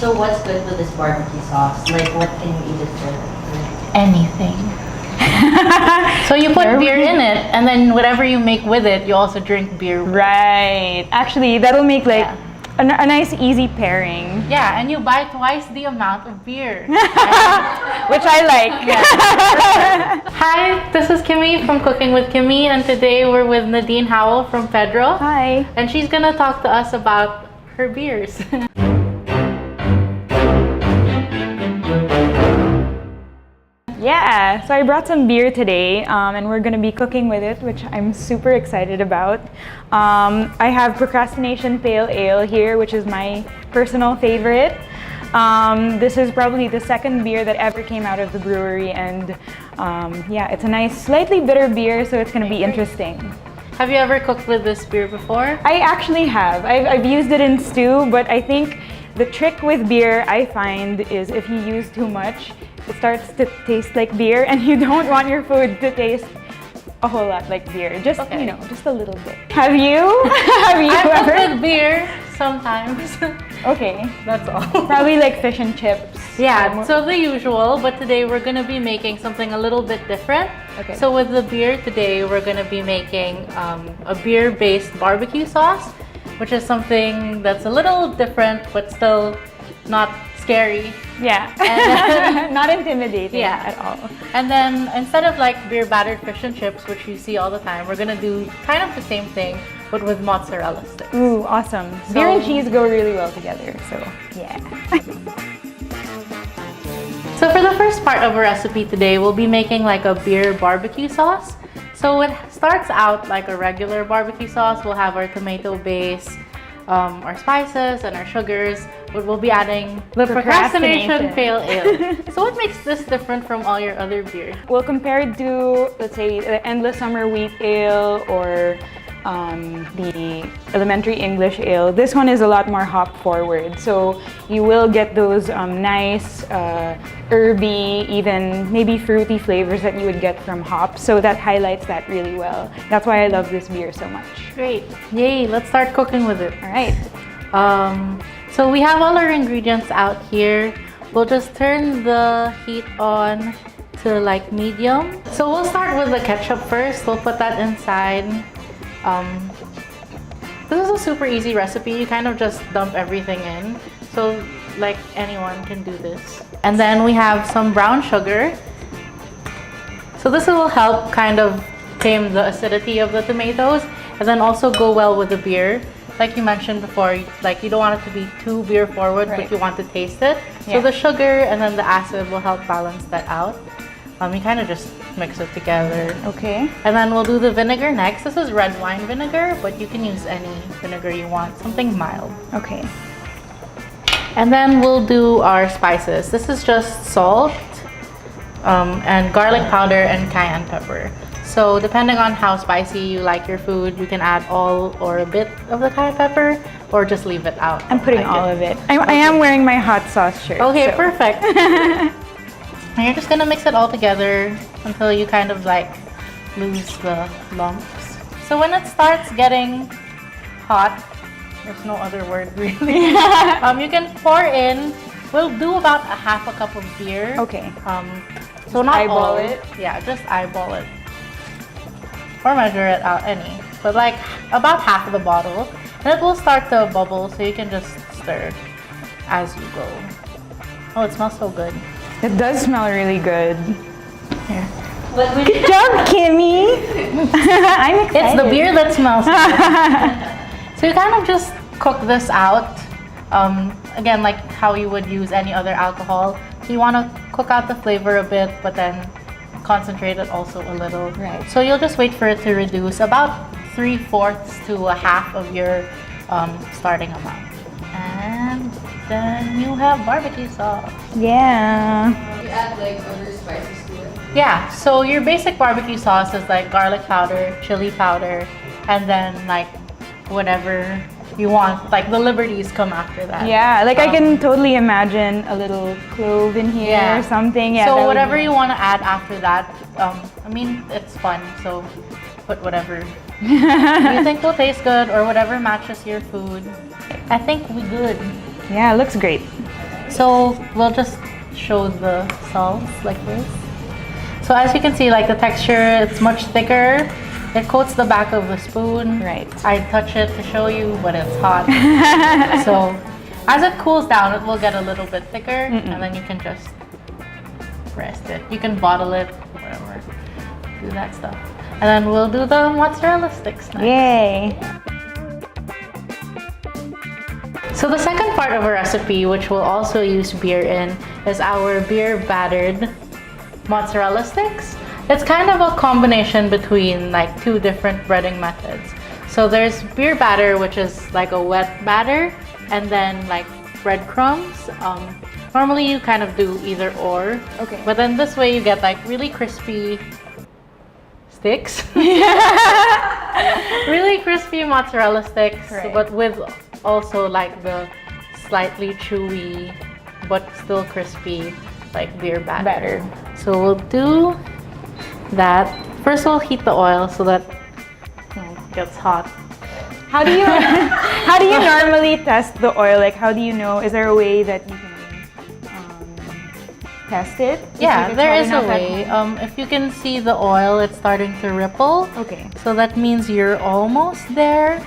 So what's good with this barbecue sauce? Like, what can you eat it for? Anything. So you put beer in it, and then whatever you make with it, you also drink beer with. Right. Actually, that'll make like a nice easy pairing. Yeah, and you buy twice the amount of beer. Which I like. Yeah. Hi, this is Kimmy from Cooking with Kimmy, and today we're with Nadine Howell from Pedro. Hi. And she's gonna talk to us about her beers. Yeah, so I brought some beer today, and we're gonna be cooking with it, which I'm super excited about. I have Procrastination Pale Ale here, which is my personal favorite. This is probably the second beer that ever came out of the brewery, and yeah, it's a nice, slightly bitter beer, so it's gonna be interesting. Have you ever cooked with this beer before? I actually have. I've used it in stew, but I think the trick with beer, I find, is if you use too much, it starts to taste like beer, and you don't want your food to taste a whole lot like beer. Just, you know, just a little bit. Have you? Have you I've ever? cooked with beer sometimes. Okay. That's all. Probably like fish and chips. Yeah, so the usual, but today we're gonna be making something a little bit different. Okay. So with the beer today, we're gonna be making a beer-based barbecue sauce, which is something that's a little different, but still not scary. Yeah. Not intimidating at all. And then instead of like beer-battered fish and chips, which you see all the time, we're gonna do kind of the same thing, but with mozzarella sticks. Ooh, awesome. Beer and cheese go really well together, so yeah. So for the first part of our recipe today, we'll be making like a beer barbecue sauce. So it starts out like a regular barbecue sauce. We'll have our tomato base, our spices, and our sugars, but we'll be adding the Procrastination Pale Ale. So what makes this different from all your other beers? Well, compared to, let's say, the Endless Summer Wheat Ale or the Elementary English Ale, this one is a lot more hop forward. So you will get those nice, herby, even maybe fruity flavors that you would get from hops. So that highlights that really well. That's why I love this beer so much. Great. Yay, let's start cooking with it. All right. So we have all our ingredients out here. We'll just turn the heat on to like medium. So we'll start with the ketchup first. We'll put that inside. This is a super easy recipe. You kind of just dump everything in. So like anyone can do this. And then we have some brown sugar. So this will help kind of tame the acidity of the tomatoes and then also go well with the beer. Like you mentioned before, like you don't want it to be too beer forward, but you want to taste it. So the sugar and then the acid will help balance that out. You kind of just mix it together. Okay. And then we'll do the vinegar next. This is red wine vinegar, but you can use any vinegar you want, something mild. Okay. And then we'll do our spices. This is just salt and garlic powder and cayenne pepper. So depending on how spicy you like your food, you can add all or a bit of the cayenne pepper or just leave it out. I'm putting all of it. I am wearing my hot sauce shirt. Okay, so. perfect. And you're just gonna mix it all together until you kind of like lose the lumps. So when it starts getting hot, there's no other word really. You can pour in. We'll do about a half a cup of beer. Okay. So not eyeball all. it. Yeah, just eyeball it. Or measure it out any. But like about half of the bottle. And it will start to bubble, so you can just stir as you go. Oh, it smells so good. It does smell really good. Here. Good job, Kimmy! I'm excited. It's the beer that smells good. So you kind of just cook this out. Again, like how you would use any other alcohol. So you want to cook out the flavor a bit, but then concentrate it also a little. Right. So you'll just wait for it to reduce about 3/4 to a half of your starting amount. And then you have barbecue sauce. Yeah. You add like other spices to it? Yeah, so your basic barbecue sauce is like garlic powder, chili powder, and then like whatever you want. Like the liberties come after that. Yeah, like I can totally imagine a little clove in here or something. Yeah. So whatever you want to add after that, I mean, it's fun. So put whatever you think will taste good or whatever matches your food. I think we good. Yeah, it looks great. So we'll just show the sauce like this. So as you can see, like the texture, it's much thicker. It coats the back of the spoon. Right. I touch it to show you, but it's hot. So as it cools down, it will get a little bit thicker, and then you can just rest it. You can bottle it, whatever, do that stuff. And then we'll do the mozzarella sticks next. Yay! So the second part of our recipe, which we'll also use beer in, is our beer-battered mozzarella sticks. It's kind of a combination between like two different breading methods. So there's beer batter, which is like a wet batter, and then like breadcrumbs. Normally you kind of do either or. Okay. But then this way you get like really crispy sticks. Really crispy mozzarella sticks, Right. but with also like the slightly chewy but still crispy like beer batter. So we'll do that. First we'll heat the oil so that it gets hot. How do you how do you normally test the oil? Like, how do you know? Is there a way that you can test it? Yeah, there is a enough at way. home? If you can see the oil, it's starting to ripple. Okay. So that means you're almost there.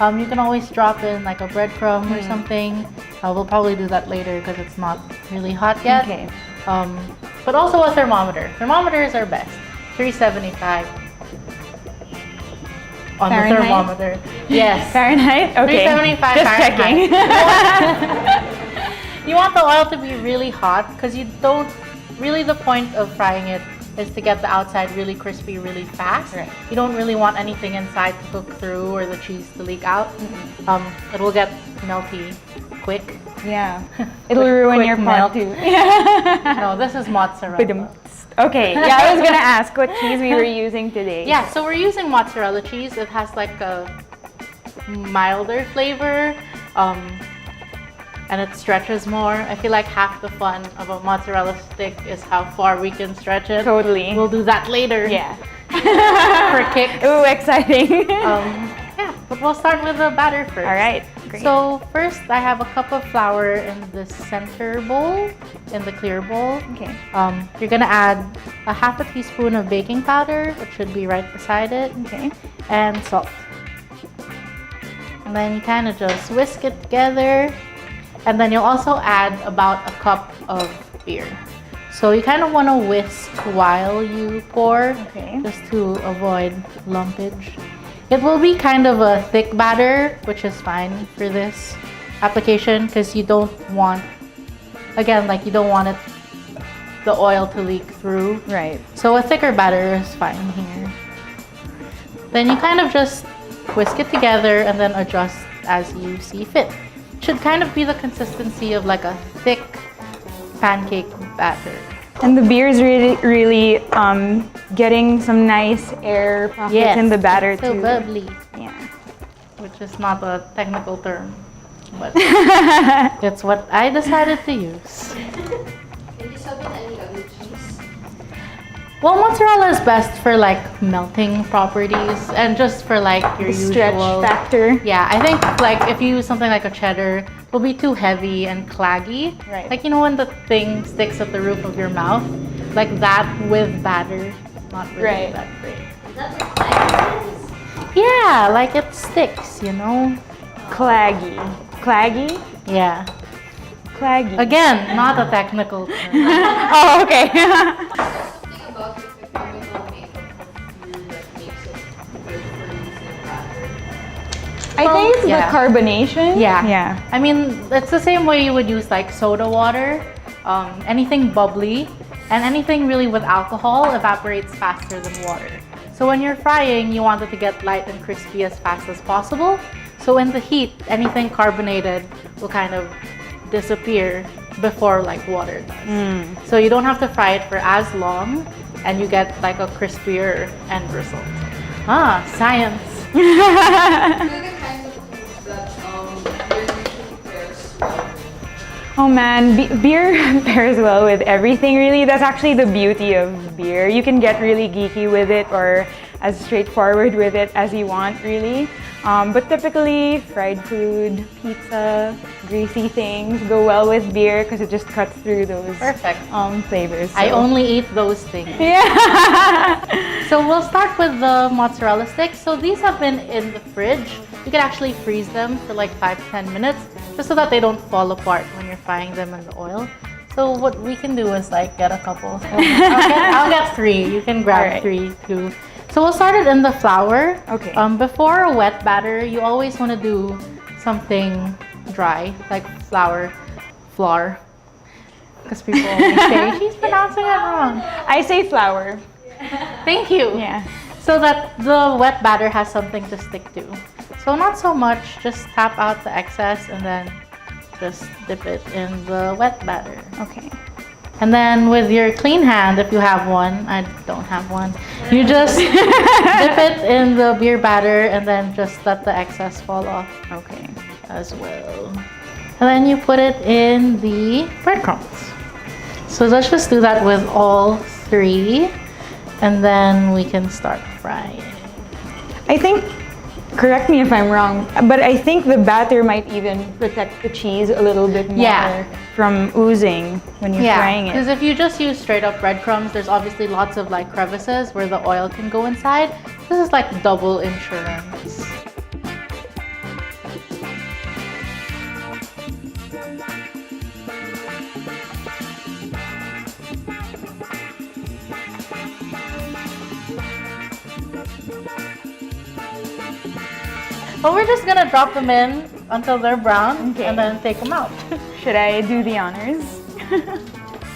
You can always drop in like a breadcrumb or something. We'll probably do that later because it's not really hot yet. Okay. But also a thermometer. Thermometers are best. 375 on Fahrenheit? the thermometer. Yes. Fahrenheit? Okay. 375 Just Fahrenheit. checking. You want the oil to be really hot because you don't really, the point of frying it is to get the outside really crispy really fast. Right. You don't really want anything inside to cook through or the cheese to leak out. It will get melty quick. Yeah. It'll ruin quick your melt. pot too. No, this is mozzarella. Okay. Yeah, I was gonna ask what cheese we were using today. Yeah, so we're using mozzarella cheese. It has like a milder flavor. And it stretches more. I feel like half the fun of a mozzarella stick is how far we can stretch it. Totally. We'll do that later. Yeah. For kicks. Ooh, exciting. Yeah, but we'll start with the batter first. All right. Great. So first, I have a cup of flour in the center bowl, in the clear bowl. Okay. You're gonna add a half a teaspoon of baking powder, which should be right beside it. Okay. And salt. And then you kind of just whisk it together. And then you'll also add about a cup of beer. So you kind of want to whisk while you pour, Okay. just to avoid lumpage. It will be kind of a thick batter, which is fine for this application because you don't want, again, like you don't want it, the oil to leak through. Right. So a thicker batter is fine here. Then you kind of just whisk it together and then adjust as you see fit. Should kind of be the consistency of like a thick pancake batter. And the beer is really getting some nice air pockets in the batter so too. bubbly, Yeah. which is not a technical term, but it's what I decided to use. Did you sub in any other cheese? Well, mozzarella is best for like melting properties and just for like your The stretch usual factor. Yeah, I think like if you use something like a cheddar, it'll be too heavy and claggy. Right. Like you know when the thing sticks at the roof of your mouth, like that with batter, not really Right. that great. Is that what flag is? Yeah, like it sticks, you know. Claggy. Claggy? Yeah. Claggy. Again, not a technical term. Oh, okay. Something about the chemical makeup of beer that makes it good for using batter. I think it's yeah. the carbonation. Yeah. Yeah. I mean, it's the same way you would use like soda water. Anything bubbly and anything really with alcohol evaporates faster than water. So when you're frying, you want it to get light and crispy as fast as possible. So in the heat, anything carbonated will kind of disappear before like water does. So you don't have to fry it for as long and you get like a crispier end result. Ah, science. What are the kinds of foods that beer usually pairs well with? Oh man, beer pairs well with everything really. That's actually the beauty of beer. You can get really geeky with it, or as straightforward with it as you want, really. But typically, fried food, pizza, greasy things go well with beer because it just cuts through those Perfect. flavors. I so. only eat those things. Yeah. So we'll start with the mozzarella sticks. So these have been in the fridge. You can actually freeze them for like 5 to 10 minutes just so that they don't fall apart when you're frying them in the oil. So what we can do is like get a couple. So I'll get 3. You can grab 3 too. So we'll start it in the flour. Okay. Before a wet batter, you always want to do something dry, like flour. Because people always say, she's pronouncing it wrong. I say flour. Thank you. Yeah. So that the wet batter has something to stick to. So not so much, just tap out the excess and then just dip it in the wet batter. Okay. And then with your clean hand, if you have one, I don't have one, you just dip it in the beer batter and then just let the excess fall off. Okay. As well. And then you put it in the breadcrumbs. So let's just do that with all 3 and then we can start frying. I think, correct me if I'm wrong, but I think the batter might even protect the cheese a little bit more from oozing when you're frying because it. if you just use straight up breadcrumbs, there's obviously lots of like crevices where the oil can go inside. This is like double insurance. But we're just gonna drop them in until they're brown and then take them out. Should I do the honors?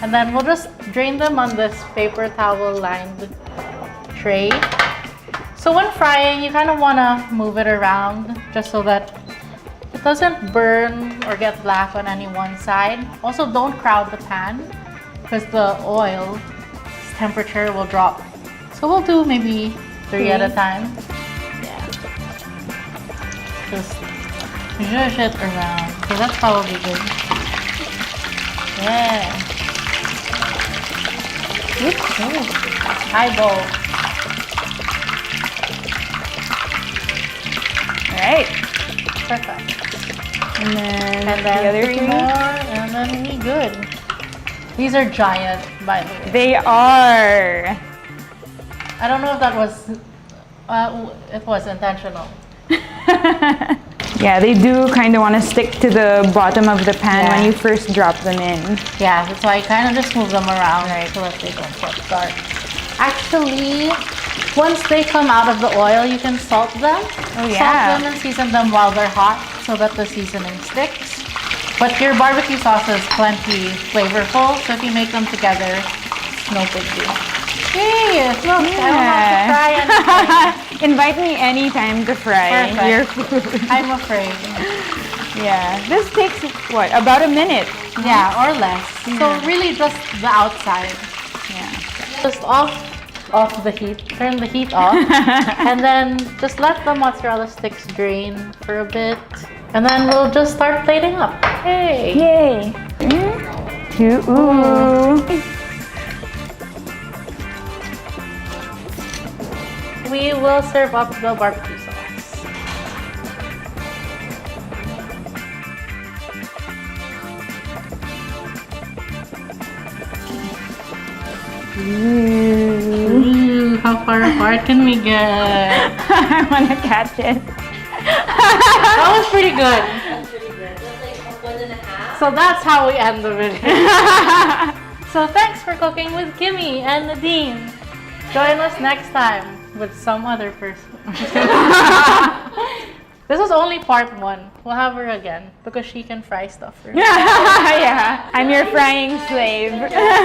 And then we'll just drain them on this paper towel lined tray. So when frying, you kind of want to move it around just so that it doesn't burn or get black on any one side. Also, don't crowd the pan because the oil temperature will drop. So we'll do maybe 3 at a time. Just zhuzh it around. So that's probably good. Yeah. Oops. Eyeball. Alright. Perfect. And then The other 3 more, and then we good. These are giant, by the way. They are. I don't know if that was, it was intentional. Yeah, they do kind of want to stick to the bottom of the pan when you first drop them in. Yeah, that's why I kind of just move them around so that they don't get dark. Actually, once they come out of the oil, you can salt them. Oh yeah. Salt them and season them while they're hot so that the seasoning sticks. But your barbecue sauce is plenty flavorful, so if you make them together, it's no big deal. Yay! Look, I don't have to fry anything. Invite me anytime to fry your food. I'm afraid. Yeah, this takes, what, about a minute? Yeah, or less. So really just the outside. Yeah. Just off the heat, turn the heat off, and then just let the mozzarella sticks drain for a bit. And then we'll just start plating up. Hey! Yay! Ooh. We will serve up the barbecue sauce. Ooh, how far apart can we get? I want to catch it. That was pretty good. That's pretty good. That's like a 1.5. So that's how we end the video. So thanks for cooking with Kimmy and Nadine. Join us next time with some other person. This was only part 1. We'll have her again because she can fry stuff. Yeah, I'm your frying slave.